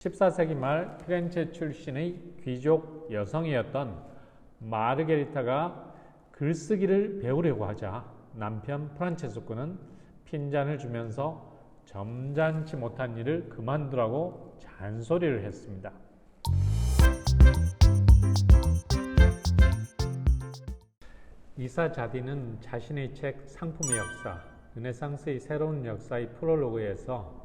14세기 말 피렌체 출신의 귀족 여성이었던 마르게리타가 글쓰기를 배우려고 하자 남편 프란체스코는 핀잔을 주면서 점잖지 못한 일을 그만두라고 잔소리를 했습니다. 이사 자디는 자신의 책 상품의 역사, 르네상스의 새로운 역사의 프롤로그에서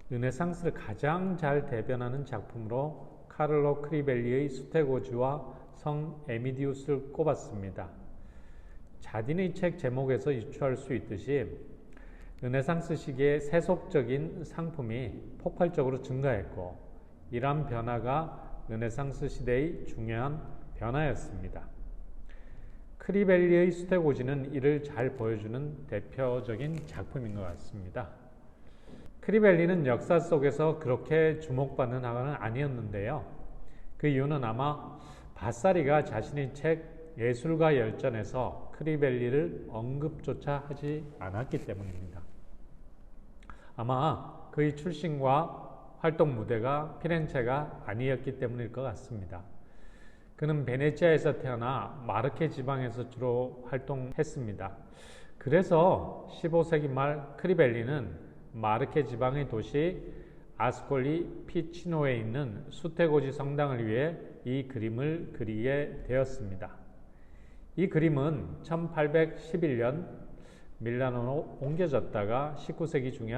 르네상스를 가장 잘 대변하는 작품으로 카를로 크리벨리의 수테고지와 성 에미디우스를 꼽았습니다. 자딘의 책 제목에서 유추할 수 있듯이 르네상스 시기의 세속적인 상품이 폭발적으로 증가했고, 이러한 변화가 르네상스 시대의 중요한 변화였습니다. 크리벨리의 수테고지는 이를 잘 보여주는 대표적인 작품인 것 같습니다. 크리벨리는 역사 속에서 그렇게 주목받는 화가는 아니었는데요. 그 이유는 아마 바사리가 자신의 책 예술가 열전에서 크리벨리를 언급조차 하지 않았기 때문입니다. 아마 그의 출신과 활동 무대가 피렌체가 아니었기 때문일 것 같습니다. 그는 베네치아에서 태어나 마르케 지방에서 주로 활동했습니다. 그래서 15세기 말 크리벨리는 마르케 지방의 도시 아스콜리 피치노에 있는 수테고지 성당을 위해 이 그림을 그리게 되었습니다. 이 그림은 1811년 밀라노로 옮겨졌다가 19세기 중에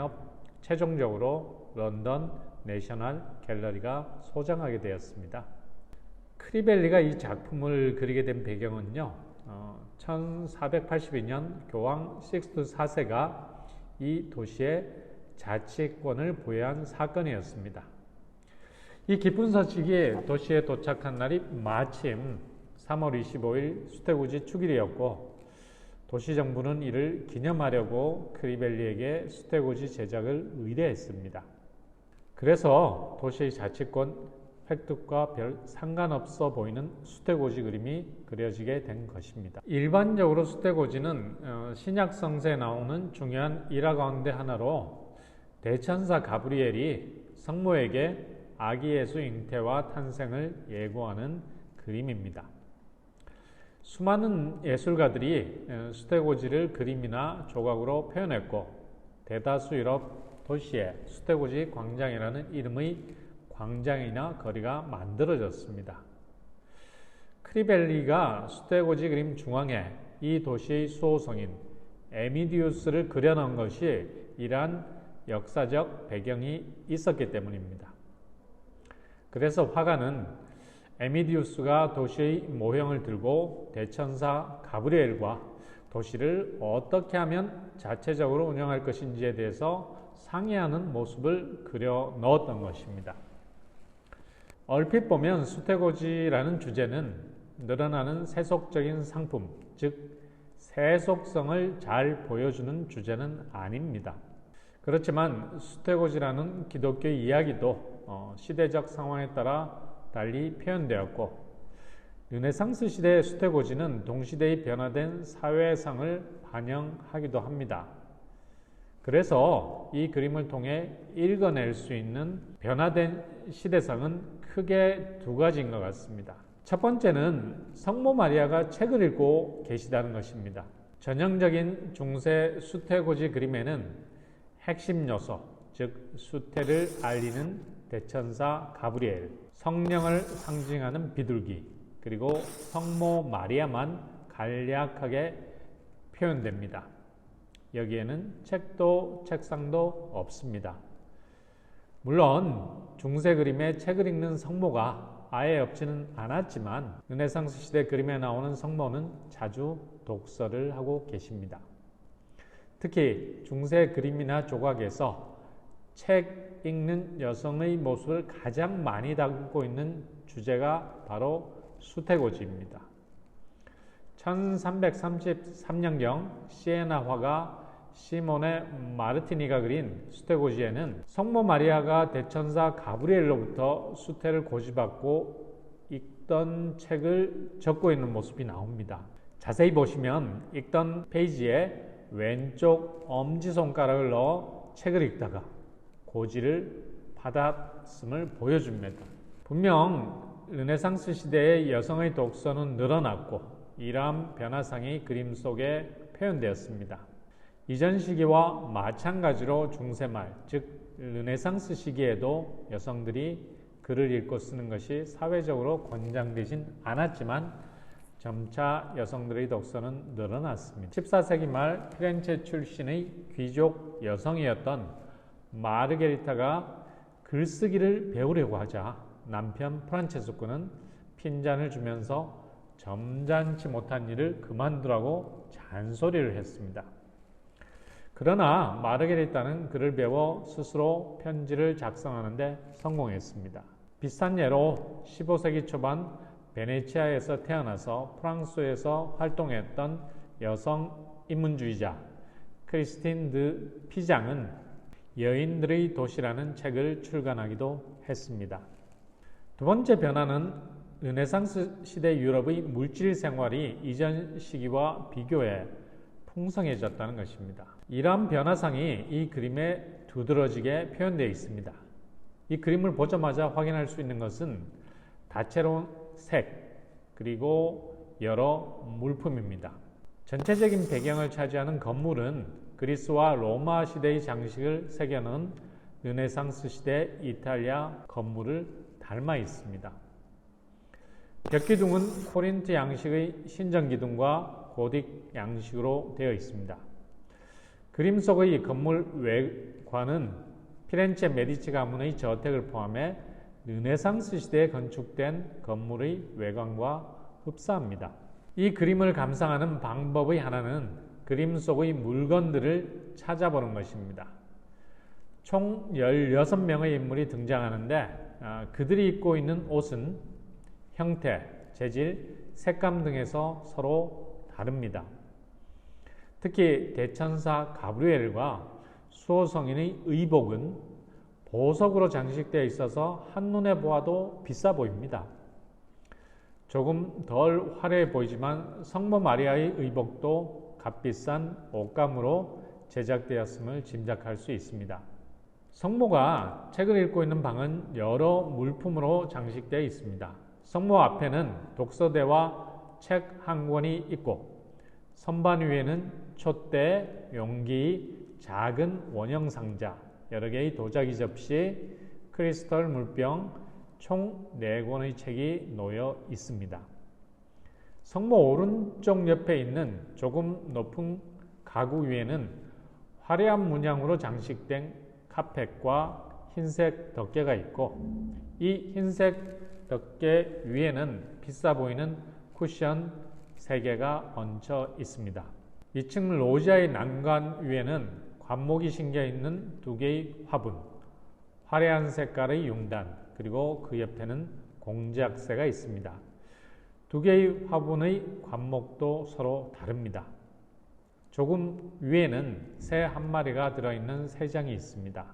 최종적으로 런던 내셔널 갤러리가 소장하게 되었습니다. 크리벨리가 이 작품을 그리게 된 배경은요, 1482년 교황 식스투스 4세가 이 도시에 자치권을 부여한 사건이었습니다. 이 기쁜 소식이 도시에 도착한 날이 마침 3월 25일 수테고지 축일이었고, 도시정부는 이를 기념하려고 크리벨리에게 수테고지 제작을 의뢰했습니다. 그래서 도시의 자치권 획득과 별 상관없어 보이는 수테고지 그림이 그려지게 된 것입니다. 일반적으로 수테고지는 신약 성서에 나오는 중요한 일화 가운데 하나로 대천사 가브리엘이 성모에게 아기 예수 잉태와 탄생을 예고하는 그림입니다. 수많은 예술가들이 수테고지를 그림이나 조각으로 표현했고, 대다수 유럽 도시에 수테고지 광장이라는 이름의 광장이나 거리가 만들어졌습니다. 크리벨리가 수테고지 그림 중앙에 이 도시의 수호성인 에미디우스를 그려놓은 것이 이러한 역사적 배경이 있었기 때문입니다. 그래서 화가는 에미디우스가 도시의 모형을 들고 대천사 가브리엘과 도시를 어떻게 하면 자체적으로 운영할 것인지에 대해서 상의하는 모습을 그려 넣었던 것입니다. 얼핏 보면 수테고지라는 주제는 늘어나는 세속적인 상품, 즉 세속성을 잘 보여주는 주제는 아닙니다. 그렇지만 수테고지라는 기독교 이야기도 시대적 상황에 따라 달리 표현되었고, 르네상스 시대의 수테고지는 동시대의 변화된 사회상을 반영하기도 합니다. 그래서 이 그림을 통해 읽어낼 수 있는 변화된 시대상은 크게 두 가지인 것 같습니다. 첫 번째는 성모 마리아가 책을 읽고 계시다는 것입니다. 전형적인 중세 수테고지 그림에는 핵심 요소, 즉 수테를 알리는 대천사 가브리엘, 성령을 상징하는 비둘기, 그리고 성모 마리아만 간략하게 표현됩니다. 여기에는 책도 책상도 없습니다. 물론 중세 그림에 책을 읽는 성모가 아예 없지는 않았지만 르네상스 시대 그림에 나오는 성모는 자주 독서를 하고 계십니다. 특히 중세 그림이나 조각에서 책 읽는 여성의 모습을 가장 많이 담고 있는 주제가 바로 수테고지입니다. 1333년경 시에나 화가 시모네 마르티니가 그린 수테고지에는 성모 마리아가 대천사 가브리엘로부터 수테를 고지받고 읽던 책을 적고 있는 모습이 나옵니다. 자세히 보시면 읽던 페이지에 왼쪽 엄지손가락을 넣어 책을 읽다가 고지를 바닥 않았음을 보여줍니다. 분명 르네상스 시대의 여성의 독서는 늘어났고 이러한 변화상이 그림 속에 표현되었습니다. 이전 시기와 마찬가지로 중세말, 즉 르네상스 시기에도 여성들이 글을 읽고 쓰는 것이 사회적으로 권장되진 않았지만 점차 여성들의 독서는 늘어났습니다. 14세기 말 피렌체 출신의 귀족 여성이었던 마르게리타가 글쓰기를 배우려고 하자 남편 프란체스코는 핀잔을 주면서 점잖지 못한 일을 그만두라고 잔소리를 했습니다. 그러나 마르게리타는 글을 배워 스스로 편지를 작성하는 데 성공했습니다. 비슷한 예로 15세기 초반 베네치아에서 태어나서 프랑스에서 활동했던 여성 인문주의자 크리스틴 드 피장은 여인들의 도시라는 책을 출간하기도 했습니다. 두 번째 변화는 르네상스 시대 유럽의 물질 생활이 이전 시기와 비교해 풍성해졌다는 것입니다. 이러한 변화상이 이 그림에 두드러지게 표현되어 있습니다. 이 그림을 보자마자 확인할 수 있는 것은 다채로운 색 그리고 여러 물품입니다. 전체적인 배경을 차지하는 건물은 그리스와 로마 시대의 장식을 새겨놓은 르네상스 시대 이탈리아 건물을 닮아 있습니다. 벽기둥은 코린트 양식의 신전기둥과 고딕 양식으로 되어 있습니다. 그림 속의 건물 외관은 피렌체 메디치 가문의 저택을 포함해 르네상스 시대에 건축된 건물의 외관과 흡사합니다. 이 그림을 감상하는 방법의 하나는 그림 속의 물건들을 찾아보는 것입니다. 총 16명의 인물이 등장하는데 그들이 입고 있는 옷은 형태, 재질, 색감 등에서 서로 다릅니다. 특히 대천사 가브리엘과 수호성인의 의복은 보석으로 장식되어 있어서 한눈에 보아도 비싸 보입니다. 조금 덜 화려해 보이지만 성모 마리아의 의복도 값비싼 옷감으로 제작되었음을 짐작할 수 있습니다. 성모가 책을 읽고 있는 방은 여러 물품으로 장식되어 있습니다. 성모 앞에는 독서대와 책 한 권이 있고 선반 위에는 촛대, 용기, 작은 원형 상자, 여러 개의 도자기 접시, 크리스털 물병, 총 4권의 책이 놓여 있습니다. 성모 오른쪽 옆에 있는 조금 높은 가구 위에는 화려한 문양으로 장식된 카펫과 흰색 덮개가 있고 이 흰색 덮개 위에는 비싸 보이는 쿠션 3개가 얹혀 있습니다. 2층 로지아의 난간 위에는 관목이 심겨 있는 2개의 화분, 화려한 색깔의 융단, 그리고 그 옆에는 공작새가 있습니다. 2개의 화분의 관목도 서로 다릅니다. 조금 위에는 새 한 마리가 들어있는 새장이 있습니다.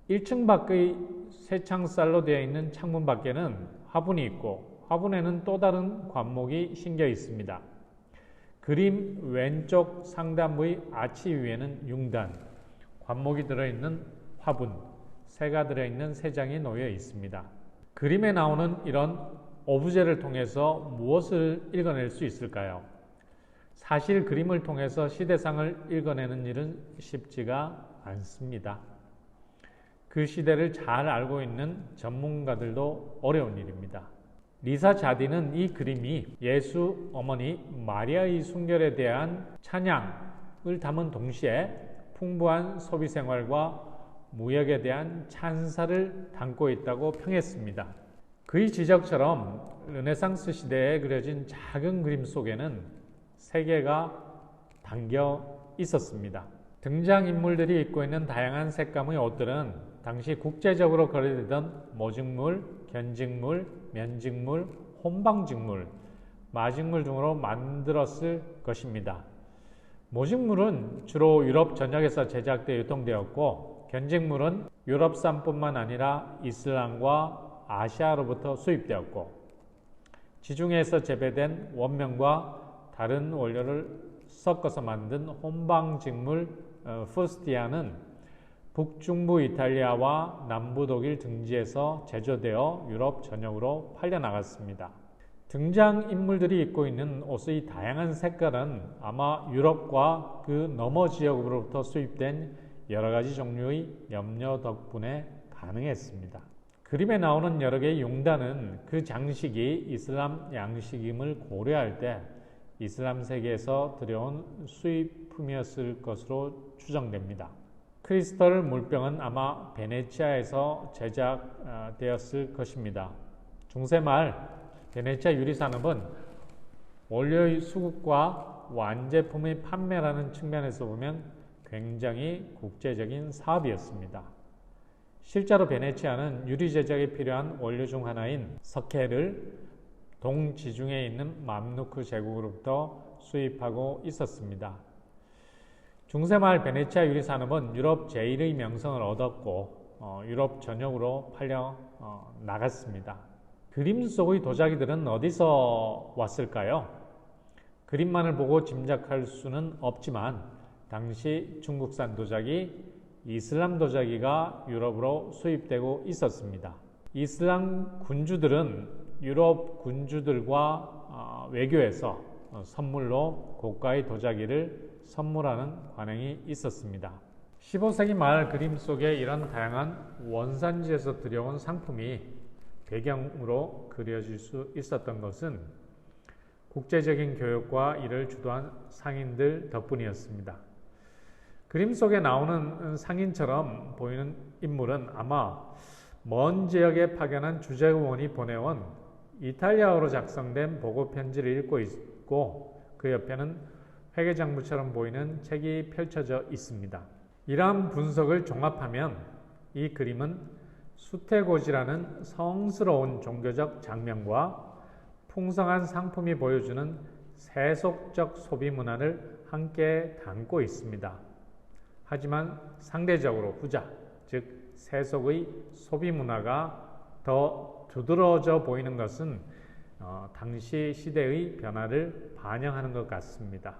1층 밖의 쇠창살로 되어 있는 창문 밖에는 화분이 있고 화분에는 또 다른 관목이 심겨 있습니다. 그림 왼쪽 상단부의 아치 위에는 융단, 관목이 들어있는 화분, 새가 들어있는 새장이 놓여 있습니다. 그림에 나오는 이런 오브제를 통해서 무엇을 읽어낼 수 있을까요? 사실 그림을 통해서 시대상을 읽어내는 일은 쉽지가 않습니다. 그 시대를 잘 알고 있는 전문가들도 어려운 일입니다. 리사 자디는 이 그림이 예수 어머니 마리아의 순결에 대한 찬양을 담은 동시에 풍부한 소비 생활과 무역에 대한 찬사를 담고 있다고 평했습니다. 그의 지적처럼 르네상스 시대에 그려진 작은 그림 속에는 세계가 담겨 있었습니다. 등장인물들이 입고 있는 다양한 색감의 옷들은 당시 국제적으로 거래되던 모직물, 견직물, 면직물, 혼방직물, 마직물 등으로 만들었을 것입니다. 모직물은 주로 유럽 전역에서 제작되어 유통되었고 견직물은 유럽산뿐만 아니라 이슬람과 아시아로부터 수입되었고 지중해에서 재배된 원명과 다른 원료를 섞어서 만든 혼방직물 푸스티아는 북중부 이탈리아와 남부 독일 등지에서 제조되어 유럽 전역으로 팔려나갔습니다. 등장인물들이 입고 있는 옷의 다양한 색깔은 아마 유럽과 그 너머 지역으로부터 수입된 여러가지 종류의 염료 덕분에 가능했습니다. 그림에 나오는 여러 개의 용단은 그 장식이 이슬람 양식임을 고려할 때 이슬람 세계에서 들여온 수입품이었을 것으로 추정됩니다. 크리스털 물병은 아마 베네치아에서 제작되었을 것입니다. 중세 말 베네치아 유리산업은 원료의 수급과 완제품의 판매라는 측면에서 보면 굉장히 국제적인 사업이었습니다. 실제로 베네치아는 유리 제작에 필요한 원료 중 하나인 석회를 동지중해에 있는 맘루크 제국으로부터 수입하고 있었습니다. 중세말 베네치아 유리산업은 유럽 제1의 명성을 얻었고 유럽 전역으로 팔려 나갔습니다. 그림 속의 도자기들은 어디서 왔을까요? 그림만을 보고 짐작할 수는 없지만 당시 중국산 도자기, 이슬람 도자기가 유럽으로 수입되고 있었습니다. 이슬람 군주들은 유럽 군주들과 외교에서 선물로 고가의 도자기를 선물하는 관행이 있었습니다. 15세기 말 그림 속에 이런 다양한 원산지에서 들여온 상품이 배경으로 그려질 수 있었던 것은 국제적인 교역과 이를 주도한 상인들 덕분이었습니다. 그림 속에 나오는 상인처럼 보이는 인물은 아마 먼 지역에 파견한 주재원이 보내온 이탈리아어로 작성된 보고 편지를 읽고 있고 그 옆에는 회계장부처럼 보이는 책이 펼쳐져 있습니다. 이러한 분석을 종합하면 이 그림은 수태고지라는 성스러운 종교적 장면과 풍성한 상품이 보여주는 세속적 소비 문화를 함께 담고 있습니다. 하지만 상대적으로 후자, 즉 세속의 소비 문화가 더 두드러져 보이는 것은 당시 시대의 변화를 반영하는 것 같습니다.